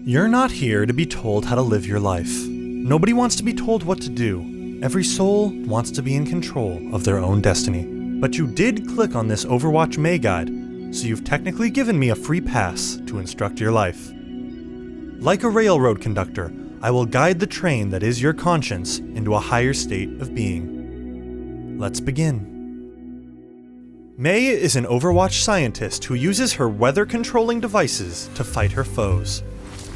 You're not here to be told how to live your life. Nobody wants to be told what to do. Every soul wants to be in control of their own destiny. But you did click on this Overwatch Mei guide, so you've technically given me a free pass to instruct your life. Like a railroad conductor, I will guide the train that is your conscience into a higher state of being. Let's begin. Mei is an Overwatch scientist who uses her weather-controlling devices to fight her foes.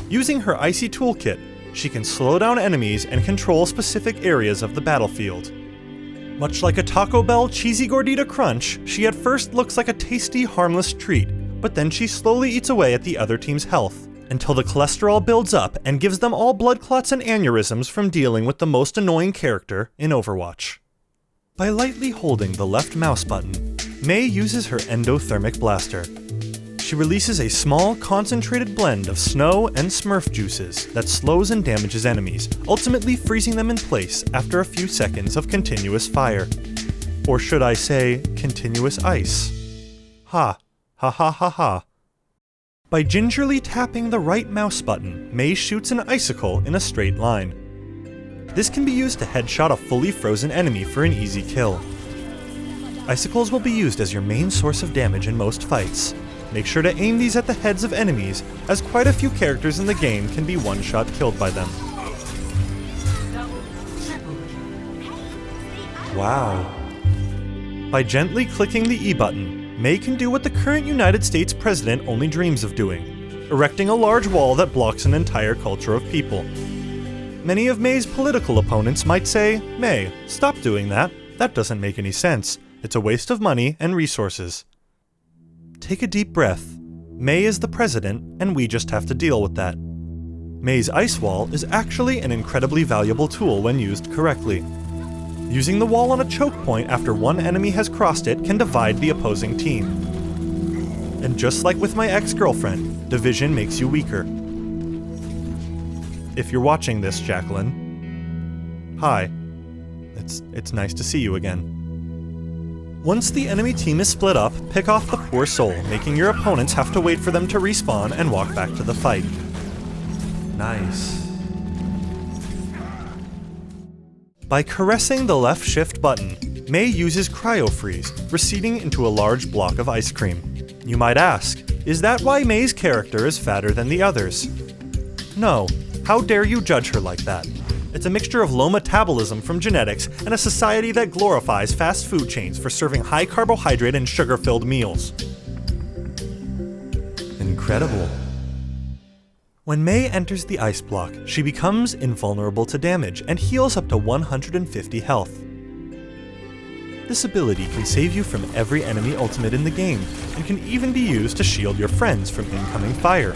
Using her icy toolkit, she can slow down enemies and control specific areas of the battlefield. Much like a Taco Bell cheesy gordita crunch, she at first looks like a tasty, harmless treat, but then she slowly eats away at the other team's health, until the cholesterol builds up and gives them all blood clots and aneurysms from dealing with the most annoying character in Overwatch. By lightly holding the left mouse button, Mei uses her endothermic blaster. She releases a small, concentrated blend of snow and smurf juices that slows and damages enemies, ultimately freezing them in place after a few seconds of continuous fire. Or should I say, continuous ice? Ha. Ha ha ha ha. By gingerly tapping the right mouse button, Mei shoots an icicle in a straight line. This can be used to headshot a fully frozen enemy for an easy kill. Icicles will be used as your main source of damage in most fights. Make sure to aim these at the heads of enemies, as quite a few characters in the game can be one-shot killed by them. Wow. By gently clicking the E button, Mei can do what the current United States president only dreams of doing, erecting a large wall that blocks an entire culture of people. Many of Mei's political opponents might say, "Mei, stop doing that. That doesn't make any sense. It's a waste of money and resources." Take a deep breath. Mei is the president, and we just have to deal with that. Mei's ice wall is actually an incredibly valuable tool when used correctly. Using the wall on a choke point after one enemy has crossed it can divide the opposing team. And just like with my ex-girlfriend, division makes you weaker. If you're watching this, Jacqueline, hi. It's nice to see you again. Once the enemy team is split up, pick off the poor soul, making your opponents have to wait for them to respawn and walk back to the fight. Nice. By caressing the left shift button, Mei uses Cryo Freeze, receding into a large block of ice cream. You might ask, is that why Mei's character is fatter than the others? No. How dare you judge her like that? It's a mixture of low metabolism from genetics and a society that glorifies fast food chains for serving high carbohydrate and sugar-filled meals. Incredible. When Mei enters the ice block, she becomes invulnerable to damage and heals up to 150 health. This ability can save you from every enemy ultimate in the game, and can even be used to shield your friends from incoming fire.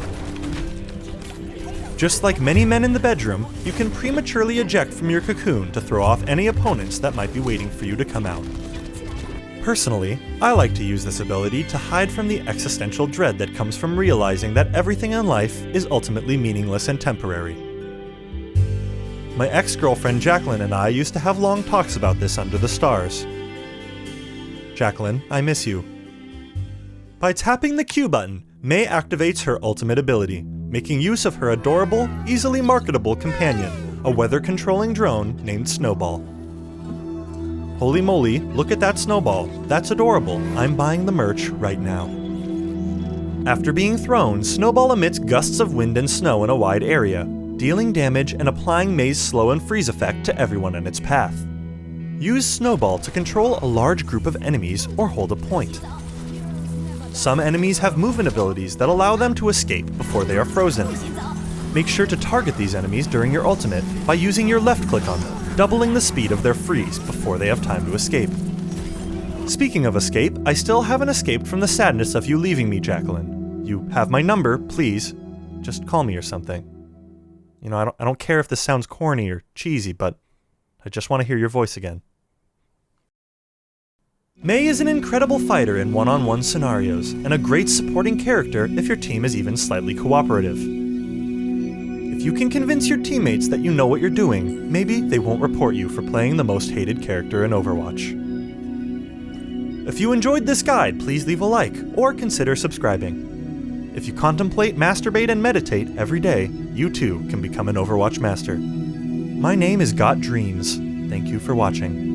Just like many men in the bedroom, you can prematurely eject from your cocoon to throw off any opponents that might be waiting for you to come out. Personally, I like to use this ability to hide from the existential dread that comes from realizing that everything in life is ultimately meaningless and temporary. My ex-girlfriend Jacqueline and I used to have long talks about this under the stars. Jacqueline, I miss you. By tapping the Q button, Mei activates her ultimate ability, making use of her adorable, easily marketable companion, a weather-controlling drone named Snowball. Holy moly, look at that Snowball. That's adorable. I'm buying the merch right now. After being thrown, Snowball emits gusts of wind and snow in a wide area, dealing damage and applying Mei's slow and freeze effect to everyone in its path. Use Snowball to control a large group of enemies or hold a point. Some enemies have movement abilities that allow them to escape before they are frozen. Make sure to target these enemies during your ultimate by using your left click on them, doubling the speed of their freeze before they have time to escape. Speaking of escape, I still haven't escaped from the sadness of you leaving me, Jacqueline. You have my number, please. Just call me or something. You know, I don't care if this sounds corny or cheesy, but I just want to hear your voice again. Mei is an incredible fighter in one-on-one scenarios, and a great supporting character if your team is even slightly cooperative. If you can convince your teammates that you know what you're doing, maybe they won't report you for playing the most hated character in Overwatch. If you enjoyed this guide, please leave a like, or consider subscribing. If you contemplate, masturbate, and meditate every day, you too can become an Overwatch Master. My name is Got Dreams. Thank you for watching.